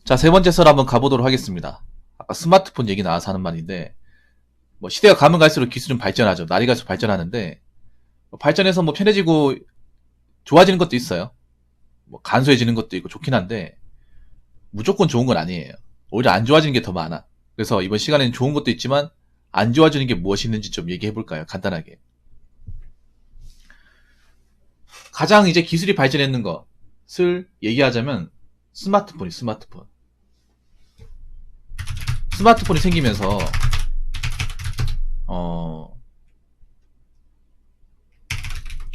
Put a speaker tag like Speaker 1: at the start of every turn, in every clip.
Speaker 1: 자, 세 번째 썰 한번 가보도록 하겠습니다. 아까 스마트폰 얘기 나와서 하는 말인데, 뭐 시대가 가면 갈수록 기술은 발전하죠. 날이 갈수록 발전하는데, 발전해서 뭐 편해지고 좋아지는 것도 있어요. 뭐 간소해지는 것도 있고 좋긴 한데, 무조건 좋은 건 아니에요. 오히려 안 좋아지는 게 더 많아. 그래서 이번 시간에는 좋은 것도 있지만, 안 좋아지는 게 무엇이 있는지 좀 얘기해볼까요? 간단하게. 가장 이제 기술이 발전했는 것을 얘기하자면, 스마트폰. 스마트폰이 생기면서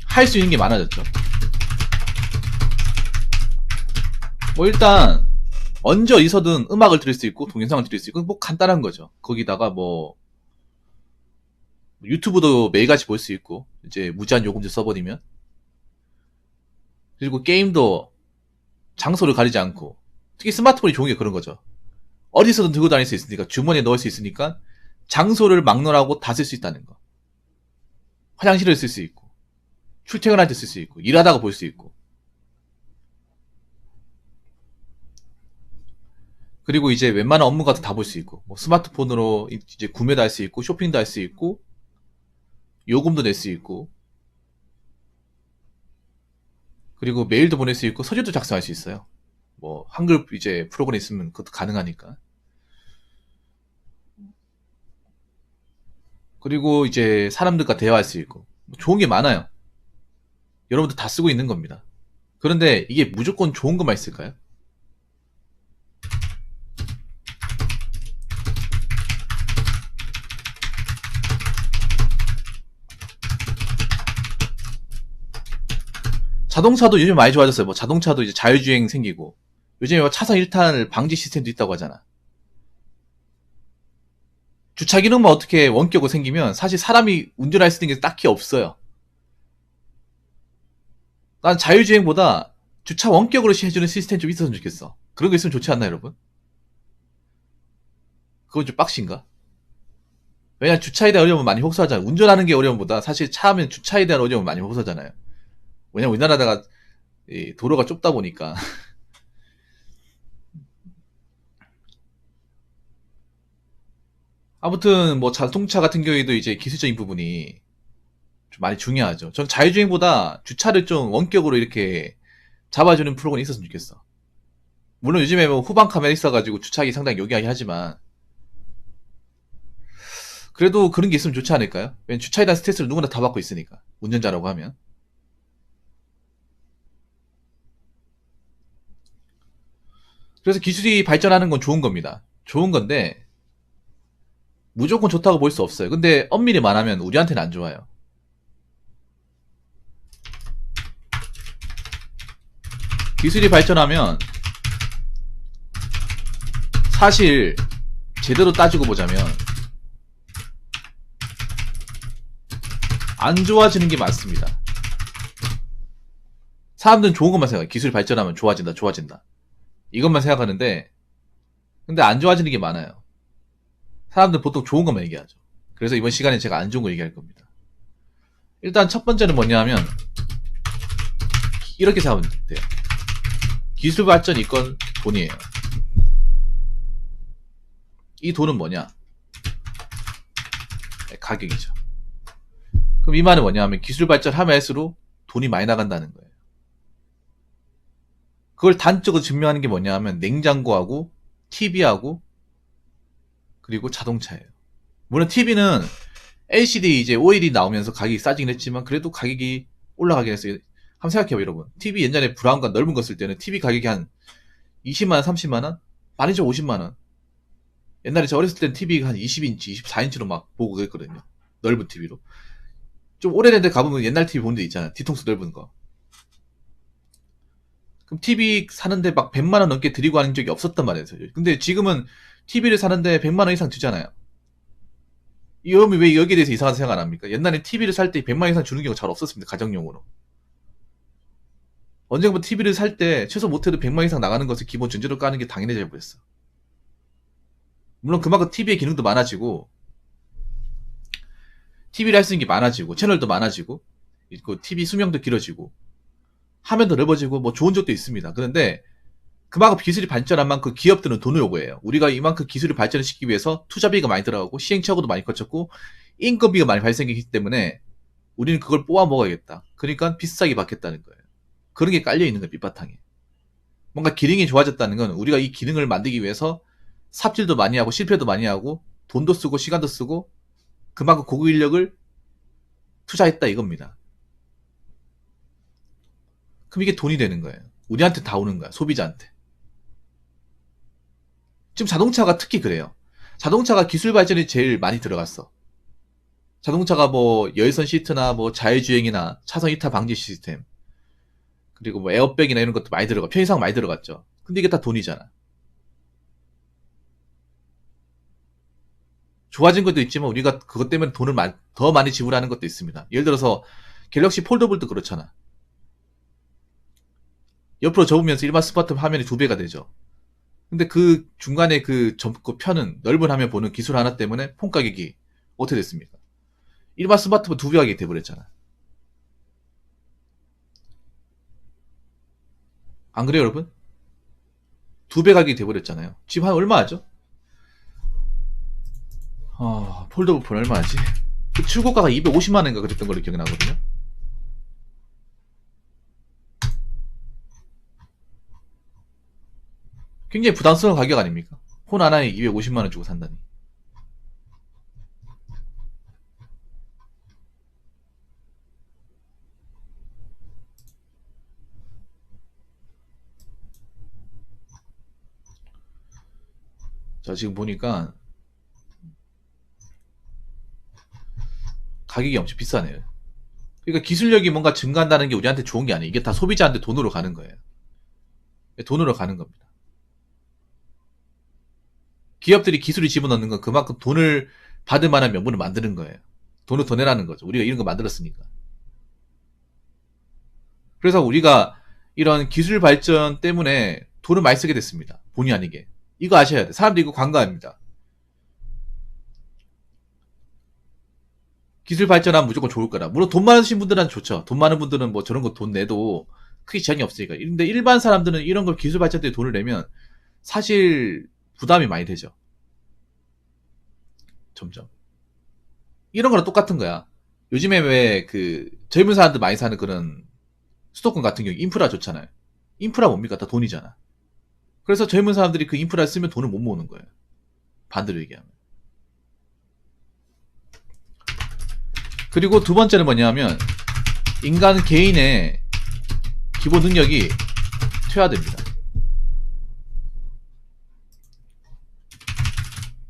Speaker 1: 할 수 있는 게 많아졌죠. 뭐 일단 언제 어디서든 음악을 들을 수 있고 동영상을 들을 수 있고 뭐 간단한 거죠. 거기다가 뭐 유튜브도 매일같이 볼 수 있고 이제 무제한 요금제 써버리면, 그리고 게임도 장소를 가리지 않고, 특히 스마트폰이 좋은 게 그런 거죠. 어디서든 들고 다닐 수 있으니까, 주머니에 넣을 수 있으니까 장소를 막론하고 다 쓸 수 있다는 거. 화장실을 쓸 수 있고, 출퇴근할 때 쓸 수 있고, 일하다가 볼 수 있고. 그리고 이제 웬만한 업무가 다 볼 수 있고, 뭐 스마트폰으로 이제 구매도 할 수 있고, 쇼핑도 할 수 있고, 요금도 낼 수 있고, 그리고 메일도 보낼 수 있고, 서류도 작성할 수 있어요. 뭐 한글 이제 프로그램 있으면 그것도 가능하니까. 그리고 이제 사람들과 대화할 수 있고, 뭐 좋은 게 많아요. 여러분들 다 쓰고 있는 겁니다. 그런데 이게 무조건 좋은 것만 있을까요? 자동차도 요즘 많이 좋아졌어요. 뭐 자동차도 이제 자율주행 생기고, 요즘에 뭐 차선 일탈 방지 시스템도 있다고 하잖아. 주차 기능만 어떻게 원격으로 생기면 사실 사람이 운전할 수 있는 게 딱히 없어요. 난 자율주행보다 주차 원격으로 해주는 시스템 좀 있었으면 좋겠어. 그런 거 있으면 좋지 않나, 여러분? 그건 좀 빡신가? 왜냐면 주차에 대한 어려움은 많이 호소하잖아요. 운전하는 게 어려움보다 사실 차 하면 주차에 대한 어려움을 많이 호소하잖아요. 왜냐면 우리나라가 도로가 좁다 보니까. 아무튼 뭐 자동차 같은 경우에도 이제 기술적인 부분이 좀 많이 중요하죠. 전 자율주행보다 주차를 좀 원격으로 이렇게 잡아주는 프로그램이 있었으면 좋겠어. 물론 요즘에 뭐 후방 카메라 있어가지고 주차하기 상당히 용이하게 하지만, 그래도 그런 게 있으면 좋지 않을까요? 왜냐면 주차에 대한 스트레스를 누구나 다 받고 있으니까, 운전자라고 하면. 그래서 기술이 발전하는 건 좋은 겁니다. 좋은 건데 무조건 좋다고 볼 수 없어요. 근데 엄밀히 말하면 우리한테는 안 좋아요. 기술이 발전하면 사실 제대로 따지고 보자면 안 좋아지는 게 많습니다. 사람들은 좋은 것만 생각해요. 기술이 발전하면 좋아진다. 이것만 생각하는데, 근데 안 좋아지는 게 많아요. 사람들 보통 좋은 것만 얘기하죠. 그래서 이번 시간에 제가 안 좋은 거 얘기할 겁니다. 일단 첫 번째는 뭐냐 하면, 이렇게 생각하면 돼요. 기술 발전 이건 돈이에요. 이 돈은 뭐냐? 가격이죠. 그럼 이 말은 뭐냐 하면, 기술 발전하면 할수록 돈이 많이 나간다는 거예요. 그걸 단적으로 증명하는 게 뭐냐 하면, 냉장고하고 TV하고 그리고 자동차예요. 물론 TV는 LCD 이제 OLED 나오면서 가격이 싸지긴 했지만 그래도 가격이 올라가긴 했어요. 한번 생각해봐요, 여러분. TV 옛날에 브라운과 넓은 거 쓸 때는 TV 가격이 한 20만원, 30만원? 많이죠, 50만원. 옛날에 저 어렸을 때는 TV가 한 20인치, 24인치로 막 보고 그랬거든요. 넓은 TV로. 좀 오래된 데 가보면 옛날 TV 보는 데 있잖아요. 뒤통수 넓은 거. 그럼 TV 사는데 막 100만원 넘게 들이고 하는 적이 없었단 말이에요. 근데 지금은 TV를 사는데 100만원 이상 주잖아요. 여러분이 왜 여기에 대해서 이상한 생각 안 합니까? 옛날에 TV를 살 때 100만 이상 주는 경우가 잘 없었습니다. 가정용으로. 언젠가부터 TV를 살 때 최소 못해도 100만 이상 나가는 것을 기본 전제로 까는 게 당연해져 버렸어. 물론 그만큼 TV의 기능도 많아지고, TV를 할 수 있는 게 많아지고, 채널도 많아지고, 그 TV 수명도 길어지고, 화면도 넓어지고, 뭐 좋은 점도 있습니다. 그런데 그만큼 기술이 발전한 만큼 기업들은 돈을 요구해요. 우리가 이만큼 기술을 발전시키기 위해서 투자비가 많이 들어가고 시행착오도 많이 거쳤고 인건비가 많이 발생했기 때문에 우리는 그걸 뽑아 먹어야겠다. 그러니까 비싸게 받겠다는 거예요. 그런 게 깔려 있는 거예요, 밑바탕에. 뭔가 기능이 좋아졌다는 건 우리가 이 기능을 만들기 위해서 삽질도 많이 하고 실패도 많이 하고 돈도 쓰고 시간도 쓰고 그만큼 고급 인력을 투자했다 이겁니다. 그럼 이게 돈이 되는 거예요. 우리한테 다 오는 거야, 소비자한테. 지금 자동차가 특히 그래요. 자동차가 기술 발전이 제일 많이 들어갔어. 자동차가 뭐 열선 시트나 뭐 자율주행이나 차선 이탈 방지 시스템 그리고 뭐 에어백이나 이런 것도 많이 들어가. 편의상 많이 들어갔죠. 근데 이게 다 돈이잖아. 좋아진 것도 있지만 우리가 그것 때문에 돈을 더 많이 지불하는 것도 있습니다. 예를 들어서 갤럭시 폴더블도 그렇잖아. 옆으로 접으면서 일반 스마트폰 화면이 2배가 되죠. 근데 그 중간에 그 접고 펴는 넓은 화면 보는 기술 하나 때문에 폰 가격이 어떻게 됐습니까? 일반 스마트폰 2배 가격이 돼버렸잖아. 안 그래요, 여러분? 2배 가격이 돼버렸잖아요. 지금 한 얼마 하죠? 폴더블 폰 얼마지? 그 출고가가 250만원인가 그랬던 걸로 기억이 나거든요. 굉장히 부담스러운 가격 아닙니까? 폰 하나에 250만원 주고 산다니. 자, 지금 보니까 가격이 엄청 비싸네요. 그러니까 기술력이 뭔가 증가한다는 게 우리한테 좋은 게 아니에요. 이게 다 소비자한테 돈으로 가는 거예요. 돈으로 가는 겁니다. 기업들이 기술을 집어넣는 건 그만큼 돈을 받을 만한 명분을 만드는 거예요. 돈을 더 내라는 거죠. 우리가 이런 거 만들었으니까. 그래서 우리가 이런 기술 발전 때문에 돈을 많이 쓰게 됐습니다. 본의 아니게. 이거 아셔야 돼. 사람들이 이거 간과합니다. 기술 발전하면 무조건 좋을 거라. 물론 돈 많으신 분들은 좋죠. 돈 많은 분들은 뭐 저런 거 돈 내도 크게 지장이 없으니까. 근데 일반 사람들은 이런 걸 기술 발전 때 돈을 내면 사실 부담이 많이 되죠. 점점. 이런 거랑 똑같은 거야. 요즘에 왜 그 젊은 사람들 많이 사는 그런 수도권 같은 경우 인프라 좋잖아요. 인프라 뭡니까? 다 돈이잖아. 그래서 젊은 사람들이 그 인프라를 쓰면 돈을 못 모으는 거예요. 반대로 얘기하면. 그리고 두 번째는 뭐냐면 인간 개인의 기본 능력이 퇴화됩니다.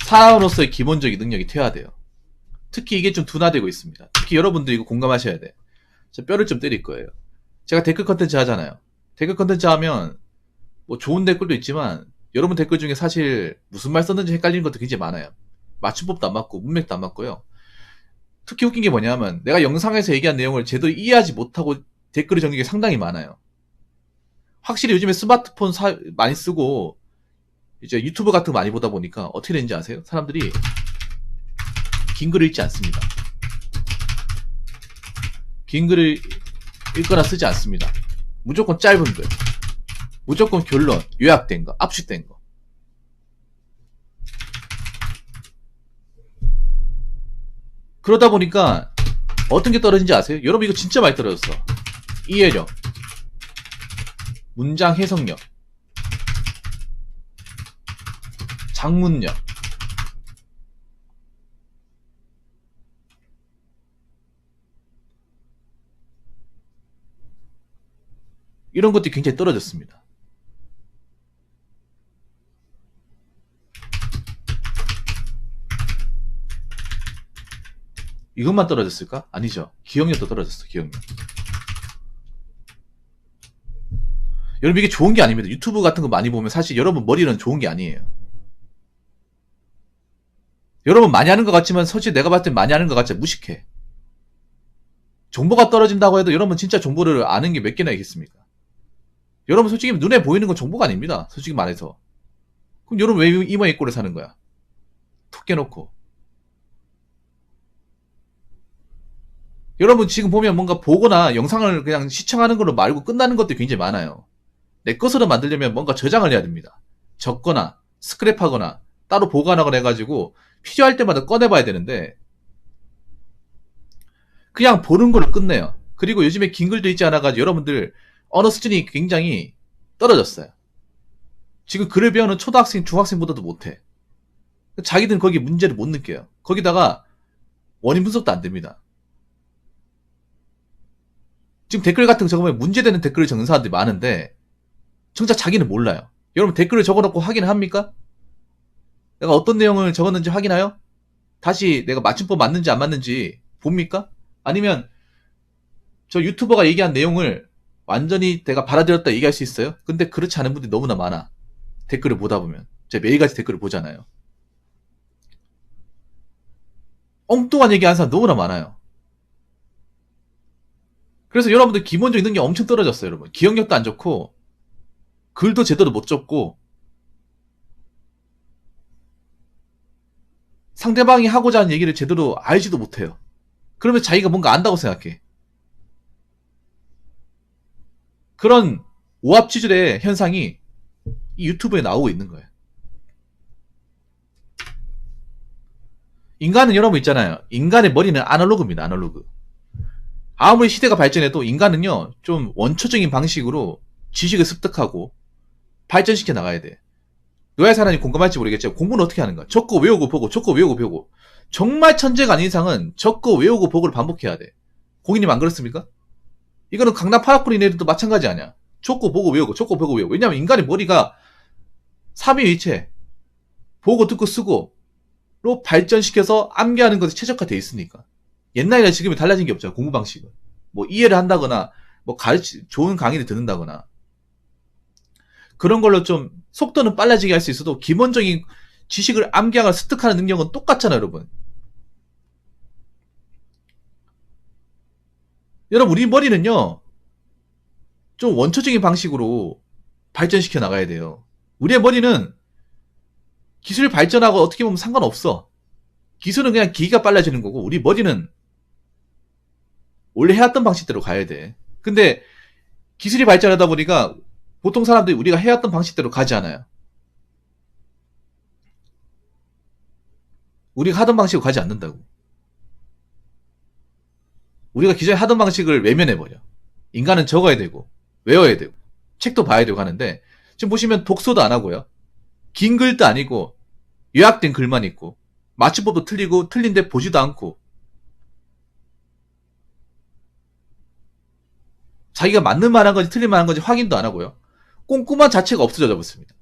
Speaker 1: 사람으로서의 기본적인 능력이 퇴화돼요. 특히 이게 좀 둔화되고 있습니다. 특히 여러분들 이거 공감하셔야 돼. 저 뼈를 좀 때릴 거예요. 제가 댓글 컨텐츠 하잖아요. 댓글 컨텐츠 하면 뭐 좋은 댓글도 있지만 여러분 댓글 중에 사실 무슨 말 썼는지 헷갈리는 것도 굉장히 많아요. 맞춤법도 안 맞고 문맥도 안 맞고요. 특히 웃긴 게 뭐냐면 내가 영상에서 얘기한 내용을 제대로 이해하지 못하고 댓글을 적는 게 상당히 많아요. 확실히 요즘에 스마트폰 많이 쓰고 이제 유튜브 같은 거 많이 보다 보니까 어떻게 되는지 아세요? 사람들이 긴 글을 읽지 않습니다. 긴 글을 읽거나 쓰지 않습니다. 무조건 짧은 글, 무조건 결론, 요약된 거, 압축된 거. 그러다 보니까 어떤 게 떨어진지 아세요? 여러분 이거 진짜 많이 떨어졌어. 이해력, 문장 해석력, 장문력. 이런 것들이 굉장히 떨어졌습니다. 이것만 떨어졌을까? 아니죠. 기억력도 떨어졌어, 기억력. 여러분 이게 좋은 게 아닙니다. 유튜브 같은 거 많이 보면 사실 여러분 머리는 좋은 게 아니에요. 여러분 많이 하는 것 같지만 솔직히 내가 봤을 때 많이 하는 것 같지 무식해. 정보가 떨어진다고 해도 여러분 진짜 정보를 아는 게 몇 개나 있겠습니까? 여러분 솔직히 눈에 보이는 건 정보가 아닙니다. 솔직히 말해서. 그럼 여러분 왜 이마에 꼴에 사는 거야? 툭 깨놓고. 여러분 지금 보면 뭔가 보거나 영상을 그냥 시청하는 걸로 말고 끝나는 것도 굉장히 많아요. 내 것으로 만들려면 뭔가 저장을 해야 됩니다. 적거나 스크랩하거나 따로 보관하거나 해가지고 필요할 때마다 꺼내봐야 되는데 그냥 보는 걸로 끝내요. 그리고 요즘에 긴 글도 있지 않아가지고 여러분들 언어 수준이 굉장히 떨어졌어요. 지금 글을 배우는 초등학생, 중학생보다도 못해. 자기들은 거기 문제를 못 느껴요. 거기다가 원인 분석도 안 됩니다. 지금 댓글 같은 거 적으면 문제되는 댓글을 적는 사람들이 많은데 정작 자기는 몰라요. 여러분 댓글을 적어놓고 확인을 합니까? 내가 어떤 내용을 적었는지 확인하여? 다시 내가 맞춤법 맞는지 안 맞는지 봅니까? 아니면 저 유튜버가 얘기한 내용을 완전히 내가 받아들였다 얘기할 수 있어요? 근데 그렇지 않은 분들이 너무나 많아. 댓글을 보다 보면. 제가 매일같이 댓글을 보잖아요. 엉뚱한 얘기하는 사람 너무나 많아요. 그래서 여러분들 기본적인 능력이 엄청 떨어졌어요, 여러분. 기억력도 안 좋고, 글도 제대로 못 적고, 상대방이 하고자 하는 얘기를 제대로 알지도 못해요. 그러면 자기가 뭔가 안다고 생각해. 그런 오합지졸의 현상이 이 유튜브에 나오고 있는 거예요. 인간은 여러분 있잖아요. 인간의 머리는 아날로그입니다. 아날로그. 아무리 시대가 발전해도 인간은요, 좀 원초적인 방식으로 지식을 습득하고 발전시켜 나가야 돼. 노예 사람이 공감할지 모르겠지만 공부는 어떻게 하는가? 적고 외우고 보고, 적고 외우고 보고. 정말 천재가 아닌 이상은 적고 외우고 보고를 반복해야 돼. 고객님 안 그렇습니까? 이거는 강남 파라쿠리 애들도 마찬가지 아니야. 적고 보고 외우고, 적고 보고 외우고. 왜냐면 인간의 머리가 삼위일체, 보고 듣고 쓰고 로 발전시켜서 암기하는 것에 최적화되어 있으니까. 옛날이랑 지금이 달라진 게 없잖아. 공부 방식은. 뭐 이해를 한다거나 뭐 좋은 강의를 듣는다거나 그런 걸로 좀 속도는 빨라지게 할 수 있어도 기본적인 지식을 암기하거나 습득하는 능력은 똑같잖아요, 여러분. 여러분, 우리 머리는요, 좀 원초적인 방식으로 발전시켜 나가야 돼요. 우리의 머리는 기술이 발전하고 어떻게 보면 상관없어. 기술은 그냥 기기가 빨라지는 거고, 우리 머리는 원래 해왔던 방식대로 가야 돼. 근데 기술이 발전하다 보니까 보통 사람들이 우리가 해왔던 방식대로 가지 않아요. 우리가 하던 방식으로 가지 않는다고. 우리가 기존에 하던 방식을 외면해버려. 인간은 적어야 되고 외워야 되고 책도 봐야 되고 하는데 지금 보시면 독서도 안 하고요. 긴 글도 아니고 요약된 글만 있고 맞춤법도 틀리고 틀린데 보지도 않고 자기가 맞는 말한 건지 틀린 말한 건지 확인도 안 하고요. 꼼꼼한 자체가 없어져 버렸습니다.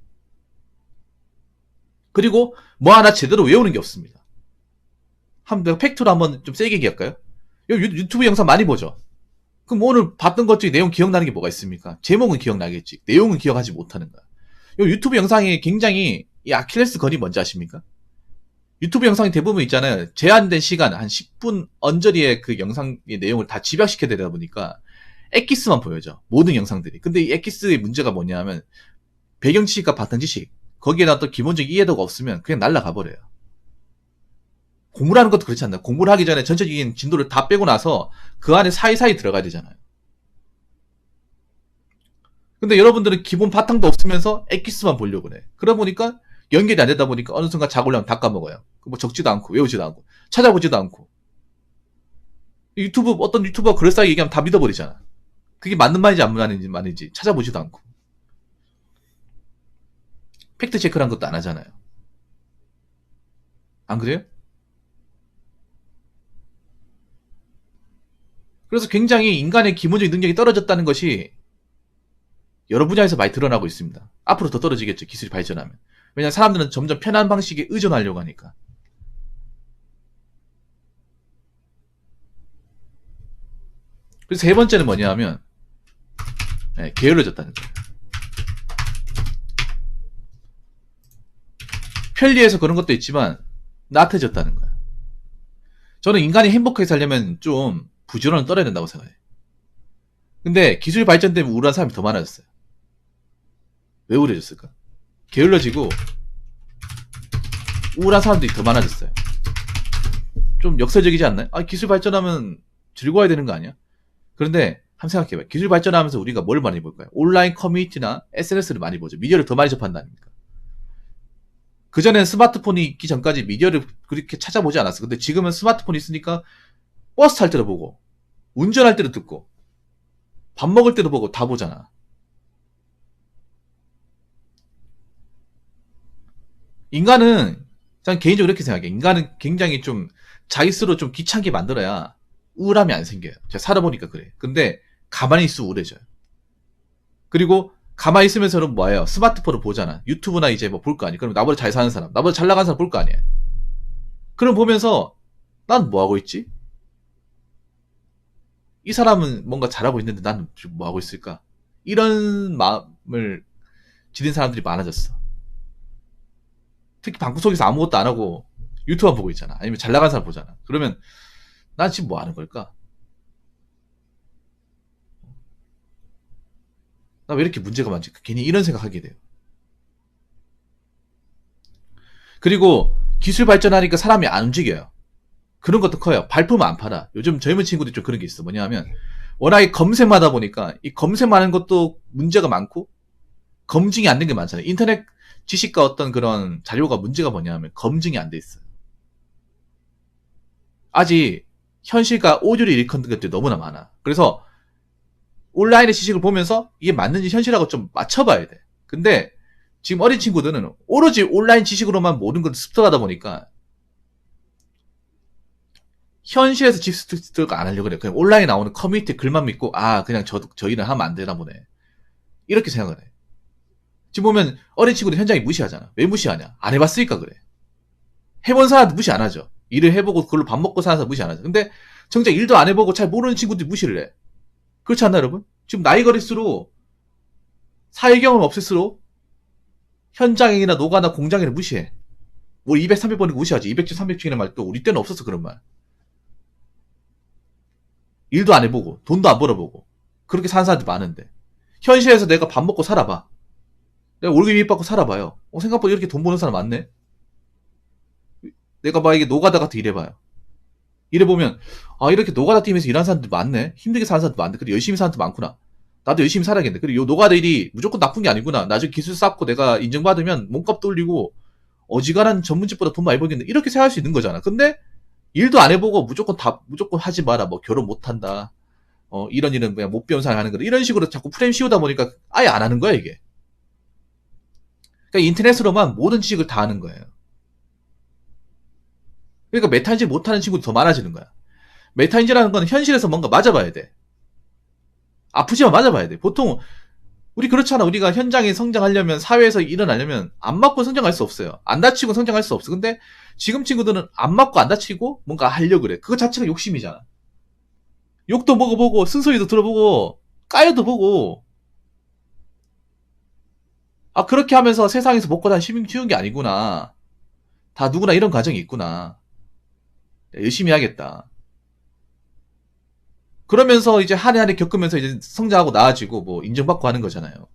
Speaker 1: 그리고 뭐 하나 제대로 외우는 게 없습니다. 내가 팩트로 한번 좀 세게 얘기할까요? 유튜브 영상 많이 보죠? 그럼 오늘 봤던 것 중에 내용 기억나는 게 뭐가 있습니까? 제목은 기억나겠지. 내용은 기억하지 못하는 거야. 유튜브 영상이 굉장히 이 아킬레스 건이 뭔지 아십니까? 유튜브 영상이 대부분 있잖아요. 제한된 시간, 한 10분 언저리에 그 영상의 내용을 다 집약시켜야 되다 보니까 엑기스만 보여져. 모든 영상들이. 근데 이 엑기스의 문제가 뭐냐면 배경 지식과 바탕 지식, 거기에다 또 기본적 이해도가 없으면 그냥 날아가 버려요. 공부를 하는 것도 그렇지 않나요? 공부를 하기 전에 전체적인 진도를 다 빼고 나서 그 안에 사이사이 들어가야 되잖아요. 근데 여러분들은 기본 바탕도 없으면서 엑기스만 보려고 그래. 그러다 보니까 연결이 안 되다 보니까 어느 순간 자고려면 다 까먹어요. 뭐 적지도 않고 외우지도 않고 찾아보지도 않고 어떤 유튜버가 그럴싸하게 얘기하면 다 믿어버리잖아. 그게 맞는 말인지 안 맞는 말인지 찾아보지도 않고 팩트 체크란 것도 안 하잖아요. 안 그래요? 그래서 굉장히 인간의 기본적인 능력이 떨어졌다는 것이 여러 분야에서 많이 드러나고 있습니다. 앞으로 더 떨어지겠죠. 기술이 발전하면. 왜냐하면 사람들은 점점 편한 방식에 의존하려고 하니까. 그래서 세 번째는 뭐냐 하면 게을러졌다는 거예요. 편리해서 그런 것도 있지만 나태해졌다는 거예요. 저는 인간이 행복하게 살려면 좀 부지런을 떨어야 된다고 생각해요. 근데 기술 발전 때문에 우울한 사람이 더 많아졌어요. 왜 우울해졌을까? 게을러지고 우울한 사람들이 더 많아졌어요. 좀 역설적이지 않나요? 기술 발전하면 즐거워야 되는 거 아니야? 그런데 한번 생각해봐요. 기술 발전하면서 우리가 뭘 많이 볼까요? 온라인 커뮤니티나 SNS를 많이 보죠. 미디어를 더 많이 접한다니까. 그전엔 스마트폰이 있기 전까지 미디어를 그렇게 찾아보지 않았어. 근데 지금은 스마트폰이 있으니까 버스 탈 때도 보고, 운전할 때도 듣고, 밥 먹을 때도 보고 다 보잖아. 인간은, 전 개인적으로 이렇게 생각해. 인간은 굉장히 좀 자기 스스로 좀 귀찮게 만들어야 우울함이 안 생겨요. 제가 살아보니까 그래. 근데 가만히 있으면 우울해져요. 그리고 가만히 있으면서는 뭐예요? 스마트폰을 보잖아. 유튜브나 이제 뭐 볼 거 아니야. 그럼 나보다 잘 사는 사람, 나보다 잘 나가는 사람 볼 거 아니야. 그럼 보면서 난 뭐 하고 있지? 이 사람은 뭔가 잘하고 있는데 나는 지금 뭐 하고 있을까? 이런 마음을 지닌 사람들이 많아졌어. 특히 방구석에서 아무것도 안 하고 유튜브 보고 있잖아. 아니면 잘 나가는 사람 보잖아. 그러면 난 지금 뭐 하는 걸까? 나 왜 이렇게 문제가 많지? 괜히 이런 생각하게 돼요. 그리고 기술 발전하니까 사람이 안 움직여요. 그런 것도 커요. 발품 안 팔아. 요즘 젊은 친구들이 좀 그런 게 있어. 뭐냐면 워낙에 검색만 하다 보니까 이 검색만 하는 것도 문제가 많고 검증이 안 된 게 많잖아요. 인터넷 지식과 어떤 그런 자료가 문제가 뭐냐면 검증이 안 돼 있어요. 아직 현실과 오류를 일컫는 것들이 너무나 많아. 그래서 온라인의 지식을 보면서 이게 맞는지 현실하고 좀 맞춰봐야 돼. 근데 지금 어린 친구들은 오로지 온라인 지식으로만 모든 걸 습득하다 보니까 현실에서 습득 안 하려고 그래요. 그냥 온라인에 나오는 커뮤니티 글만 믿고 그냥 저희는 하면 안 되나 보네. 이렇게 생각을 해. 지금 보면 어린 친구들 현장에 무시하잖아. 왜 무시하냐? 안 해봤으니까 그래. 해본 사람도 무시 안 하죠. 일을 해보고 그걸로 밥 먹고 사는 사람 무시 안 하죠. 근데 정작 일도 안 해보고 잘 모르는 친구들이 무시를 해. 그렇지 않나 여러분? 지금 나이 걸릴수록 사회 경험 없을수록 현장이나 노가나 공장이나 무시해. 뭐 200, 300번이고 무시하지. 200주, 300주이나 말도 우리 때는 없었어 그런 말. 일도 안 해보고 돈도 안 벌어보고 그렇게 사는 사람들 많은데 현실에서 내가 밥 먹고 살아봐. 내가 월급 이익 받고 살아봐요. 생각보다 이렇게 돈 버는 사람 많네. 내가 이게 노가다 같은 일해봐요. 일해보면 이렇게 노가다 팀에서 일하는 사람들 많네. 힘들게 사는 사람들 많네. 그리고 열심히 사는 사람들 많구나. 나도 열심히 살아야겠네. 그리고 이 노가다 일이 무조건 나쁜 게 아니구나. 나중에 기술 쌓고 내가 인정받으면 몸값도 올리고 어지간한 전문직보다 돈 많이 벌겠네. 이렇게 생각할 수 있는 거잖아. 근데 일도 안 해보고 무조건 하지 마라. 뭐 결혼 못 한다. 이런 일은 그냥 못 배운 사람이 하는 거다. 이런 식으로 자꾸 프레임 씌우다 보니까 아예 안 하는 거야, 이게. 그러니까 인터넷으로만 모든 지식을 다 하는 거예요. 그러니까 메타인지 못하는 친구도 더 많아지는 거야. 메타인지라는 건 현실에서 뭔가 맞아봐야 돼. 아프지만 맞아봐야 돼. 보통 우리 그렇잖아. 우리가 현장에 성장하려면 사회에서 일어나려면 안 맞고 성장할 수 없어요. 안 다치고 성장할 수 없어. 근데 지금 친구들은 안 맞고 안 다치고 뭔가 하려고 그래. 그거 자체가 욕심이잖아. 욕도 먹어보고 쓴소리도 들어보고 까여도 보고 그렇게 하면서 세상에서 먹고 다 쉬운 게 아니구나. 다 누구나 이런 과정이 있구나. 열심히 해야겠다. 그러면서 이제 한 해 한 해 겪으면서 이제 성장하고 나아지고 뭐 인정받고 하는 거잖아요.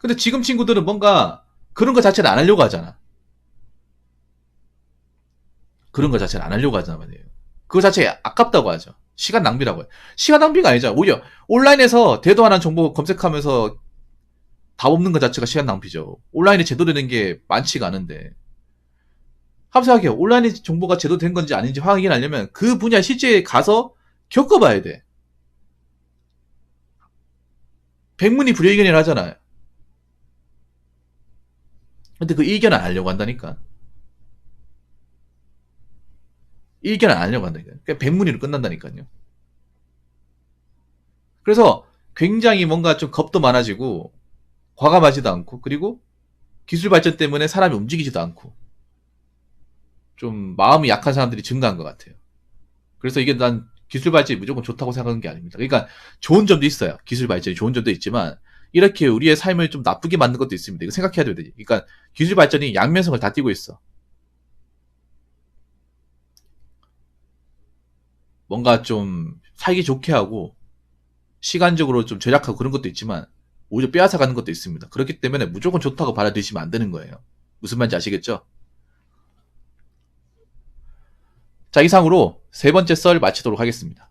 Speaker 1: 근데 지금 친구들은 뭔가 그런 거 자체를 안 하려고 하잖아. 그런 거 자체를 안 하려고 하잖아 말이에요. 그거 자체가 아깝다고 하죠. 시간 낭비라고 해요. 시간 낭비가 아니죠. 오히려 온라인에서 대도 하나 정보 검색하면서 답 없는 것 자체가 시간 낭비죠. 온라인에 제대로 된 게 많지가 않은데. 한번 생각해요. 온라인 정보가 제대로 된 건지 아닌지 확인하려면 그 분야 실제 가서 겪어봐야 돼. 백문이 불여일견이라 하잖아요. 근데 그 일견을 안 하려고 한다니까. 일견을 안 하려고 한다니까. 그냥 백문이로 끝난다니까요. 그래서 굉장히 뭔가 좀 겁도 많아지고 과감하지도 않고 그리고 기술 발전 때문에 사람이 움직이지도 않고 좀 마음이 약한 사람들이 증가한 것 같아요. 그래서 이게 난 기술 발전이 무조건 좋다고 생각하는 게 아닙니다. 그러니까 좋은 점도 있어요. 기술 발전이 좋은 점도 있지만 이렇게 우리의 삶을 좀 나쁘게 만든 것도 있습니다. 이거 생각해야 돼요. 그러니까 기술 발전이 양면성을 다 띠고 있어. 뭔가 좀 살기 좋게 하고 시간적으로 좀 절약하고 그런 것도 있지만 오히려 빼앗아가는 것도 있습니다. 그렇기 때문에 무조건 좋다고 받아들이시면 안 되는 거예요. 무슨 말인지 아시겠죠? 자, 이상으로 세 번째 썰 마치도록 하겠습니다.